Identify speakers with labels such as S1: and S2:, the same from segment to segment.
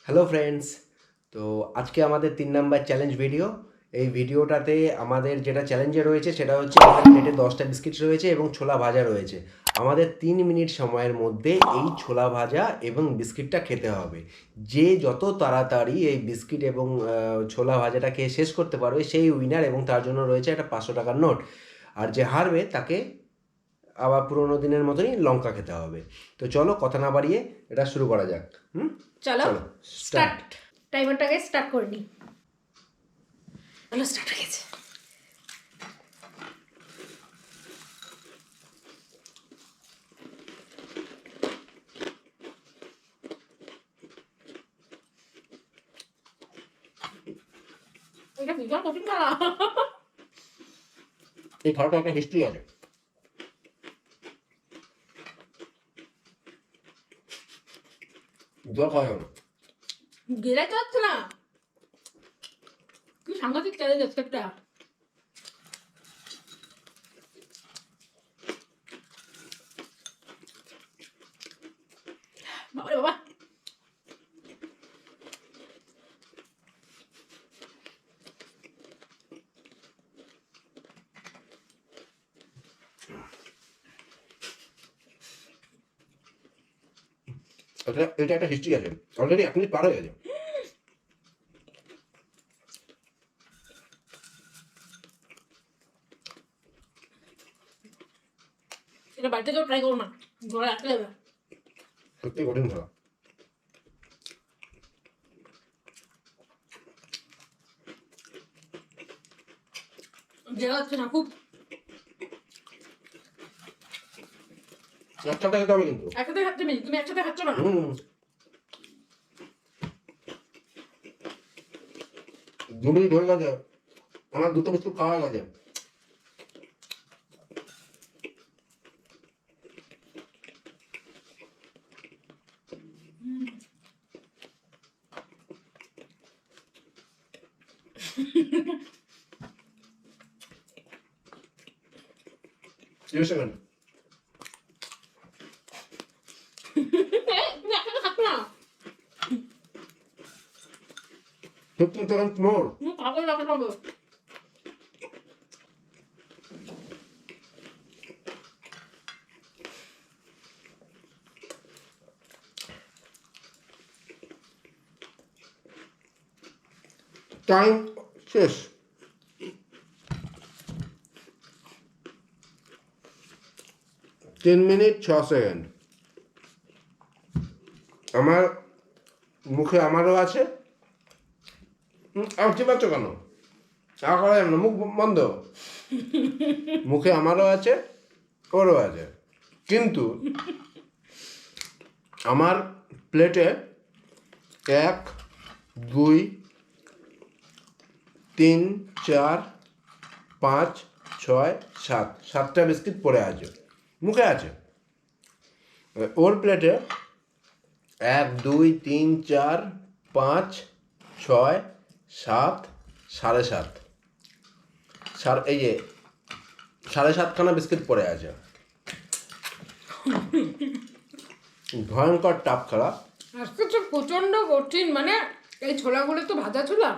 S1: Hello friends, তো আজকে আমাদের 3 নাম্বার চ্যালেঞ্জ ভিডিও। এই ভিডিওটাতে আমাদের যেটা চ্যালেঞ্জে রয়েছে সেটা হচ্ছে আমাদের প্লেটে 10টা বিস্কিট রয়েছে এবং ছোলা ভাজা রয়েছে। আমাদের 3 মিনিট সময়ের মধ্যে এই ছোলা ভাজা এবং বিস্কিটটা খেতে হবে। যে যত তাড়াতাড়ি এই বিস্কিট এবং ছোলা ভাজাটা খেয়ে শেষ করতে পারবে সেই উইনার, এবং তার জন্য রয়েছে একটা 500 টাকার নোট। আর যে হারবে তাকে আবার পুরোনো দিনের মতনই লঙ্কা খেতে হবে। তো চলো কথা না বাড়িয়ে এটা শুরু করা যাক।
S2: চলো
S1: চলো
S2: স্টার্ট। টাইমারটাকে স্টার্ট করে নি। চলো স্টার্ট হয়ে গেছে। এটা ভীষণ কঠিন খেলা।
S1: এই খেলাটা একটা হিস্ট্রি আছে। জল খাওয়া যাবে না।
S2: গেলে তো হচ্ছে না। কি সাংঘাতিক চ্যালেঞ্জ আছে একটা। বাবারে বাবা,
S1: এটা একটা হিস্ট্রি আছে। অলরেডি 1 মিনিট পার হয়ে গেছে।
S2: এটা বাড়িতে কেউ ট্রাই করো না, গলা আটকে যাবে।
S1: সত্যি কঠিন খেলা।
S2: গেলা হচ্ছে না খুব।
S1: একসাথে খেতে হবে কিন্তু।
S2: একসাথে খাচ্ছি আমি, তুমি একসাথে খাচ্ছ না।
S1: দু মিনিট হয়ে গেছে, আমার দুটো বিস্কুট খাওয়া হয়ে গেছে। Serious কেন?
S2: তুমি একসাথে খাচ্ছ না।
S1: 15 seconds more.
S2: তুমি পাগল লাগতে পারবো।
S1: টাইম শেষ। তিন মিনিট 6 সেকেন্ড। আমার মুখে আমারও আছে। আর চিবাচ্ছ কেন? চা করা যাবে না, মুখ বন্ধ। মুখে আমারও আছে, ওরও আছে, কিন্তু আমার প্লেটে 1 2 3 4 5 6 7 7টা বিস্কিট পড়ে আছে, মুখে আছে। ওর প্লেটে 1 2 3 4 5 6 7 7.5 এই যে 7.5খানা বিস্কিট পড়ে আছে। ভয়ঙ্কর টাফ খেলা।
S2: আজকে তো প্রচন্ড কঠিন, মানে এই ছোলাগুলো তো ভাজা ছোলা,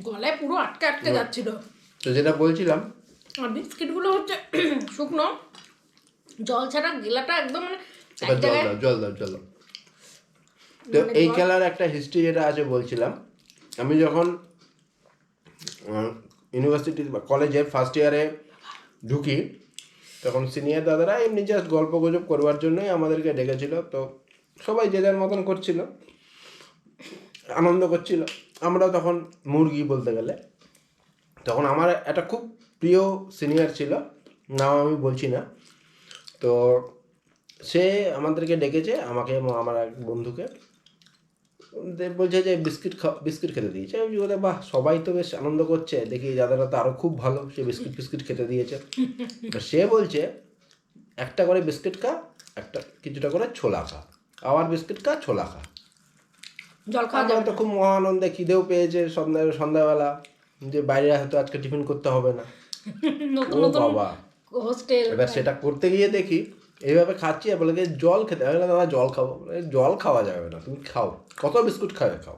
S2: গলায় পুরো আটকে আটকে যাচ্ছিল।
S1: তো যেটা বলছিলাম,
S2: আর বিস্কিটগুলো হচ্ছে শুকনো, জল ছাড়া গেলাটা একদম মানে এক
S1: এবার জল
S2: জায়গায়।
S1: দাও জল দাও জল দাও। তো
S2: মানে
S1: এই
S2: জল-
S1: খেলার একটা হিস্ট্রি যেটা আছে বলছিলাম, আমি যখন ইউনিভার্সিটি বা কলেজে ফার্স্ট ইয়ারে ঢুকি, তখন সিনিয়র দাদারা এমনি জাস্ট গল্প গুজব করবার জন্যই আমাদেরকে ডেকেছিল। তো সবাই যে যার মতন করছিল, আনন্দ করছিল। আমরা তখন মুরগি বলতে গেলে। তখন আমার একটা খুব প্রিয় সিনিয়র ছিল, নাম আমি বলছি না। তো সে আমাদেরকে ডেকেছে, আমাকে এবং আমার এক বন্ধুকে। বলছে যে বিস্কিট খেতে দিয়েছে। আমি বলে, বাহ, সবাই তো বেশ আনন্দ করছে, দেখি দাদারা তো আরও খুব ভালো, সে বিস্কিট খেতে দিয়েছে। তো সে বলছে, একটা করে বিস্কিট খা, একটা কিছুটা করে ছোলা খা, আবার বিস্কিট খা, ছোলা খা।
S2: জল খাওয়া
S1: আমরা
S2: যাবে
S1: তো
S2: না।
S1: খুব মহানন্দে, খিদেও পেয়েছে সন্ধ্যাবেলা, যে বাইরে হয়তো আজকে টিফিন করতে হবে না।
S2: নতুন
S1: ও
S2: নতুন
S1: বাবা,
S2: হোস্টেল।
S1: এবার সেটা করতে গিয়ে দেখি এইভাবে খাচ্ছি আর বলে জল খেতে হবে না দাদা, জল খাবো। জল খাওয়া যাবে না, তুমি খাও, কত বিস্কুট খাবে খাও,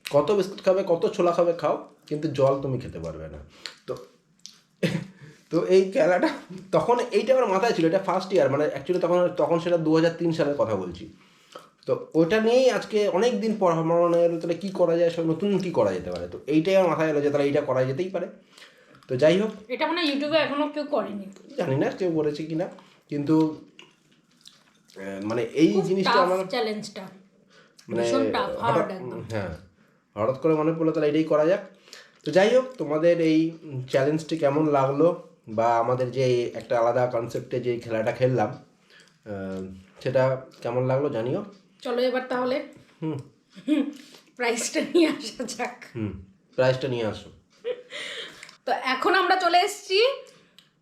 S1: কত বিস্কুট খাবে, কত ছোলা খাবে খাও, কিন্তু জল তুমি খেতে পারবে না। তো তো এই খেলাটা তখন এইটা আমার মাথায় ছিল, এটা ফার্স্ট ইয়ার, মানে অ্যাকচুয়ালি তখন সেটা 2003 সালের কথা বলছি। তো ওটা নিয়েই আজকে অনেক দিন পর আমার মনে হলো তাহলে কী করা যায়, সব নতুন কী করা যেতে পারে। তো এইটাই আমার মাথায় এলো যে তাহলে এইটা করা যেতেই পারে। তো যাই হোক,
S2: এটা মানে ইউটিউবে এখনো কেউ করেনি,
S1: জানি না কেউ করেছে কি না, কিন্তু মানে এই জিনিসটা আমার
S2: চ্যালেঞ্জটা
S1: মানে
S2: ভীষণ টাফ হার্ড
S1: হঠাৎ,
S2: একদম।
S1: হ্যাঁ হঠাৎ করে মনে পড়লো তাহলে এটাই করা যাক। তো যাই হোক, তোমাদের এই চ্যালেঞ্জটি কেমন লাগলো, বা আমাদের যে একটা আলাদা কনসেপ্টে যে খেলাটা খেললাম সেটা কেমন লাগলো জানিও।
S2: চলো এবার তাহলে প্রাইসটা নিয়ে আসা যাক।
S1: প্রাইজটা নিয়ে আসো।
S2: তো এখন আমরা চলে এসেছি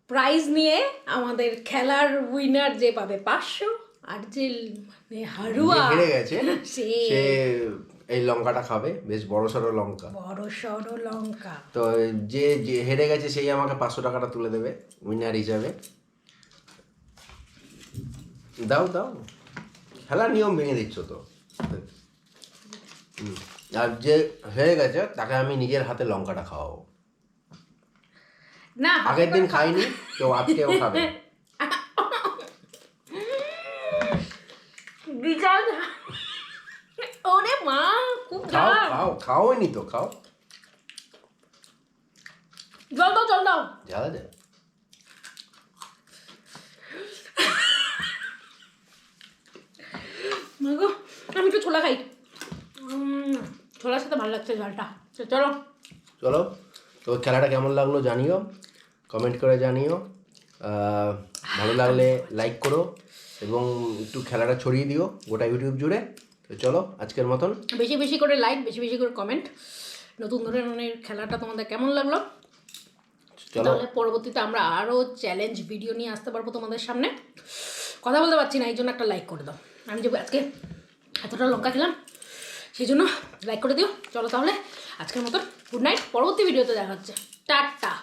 S2: প্রাইজ নিয়ে। আমাদের খেলার উইনার যে পাবে 500, আর যে মানে হারুয়া
S1: যে হেরে গেছে
S2: সে
S1: সে এই লঙ্কাটা খাবে, বেশ বড় সড়ো লঙ্কা।
S2: বড় সড়ো লঙ্কা।
S1: তো যে যে হেরে গেছে সেই আমাকে 500 টাকাটা তুলে দেবে উইনার হিসাবে। দাও দাও, খেলার নিয়ম ভেঙে দিচ্ছ তো। আর যে হেরে গেছে তাকে আমি নিজের হাতে লঙ্কাটা খাওয়াবো।
S2: না,
S1: আগের দিন খাইনি তো আজকেও খাবে।
S2: বিশাল। ওরে মা, খুব
S1: খাও
S2: ঝাল।
S1: খাও, খাওয়াইনি তো, খাও।
S2: জল দাও, জল দাও।
S1: জ্বালা যায়।
S2: মাগো, আমি একটু ছোলা খাই। ছোলার সাথে ভালো লাগছে ঝালটা। তো চলো
S1: চলো, তো খেলাটা কেমন লাগলো জানিও, কমেন্ট করে জানিও। ভালো লাগলে লাইক করো এবং একটু খেলাটা ছড়িয়ে দিও গোটা ইউটিউব জুড়ে। তো চলো আজকের মতন,
S2: বেশি বেশি করে লাইক, বেশি বেশি করে কমেন্ট। নতুন ধরনের খেলাটা তোমাদের কেমন লাগলো,
S1: চলো
S2: তাহলে পরবর্তীতে আমরা আরও চ্যালেঞ্জ ভিডিও নিয়ে আসতে পারবো তোমাদের সামনে। কথা বলতে পারছি না, এই জন্য একটা লাইক করে দাও। আমি যে আজকে এতটা লঙ্কা খেলাম সেই জন্য লাইক করে দিও। চলো তাহলে আজকের মতন গুড নাইট, পরবর্তী ভিডিওতে দেখা হচ্ছে। টাটা।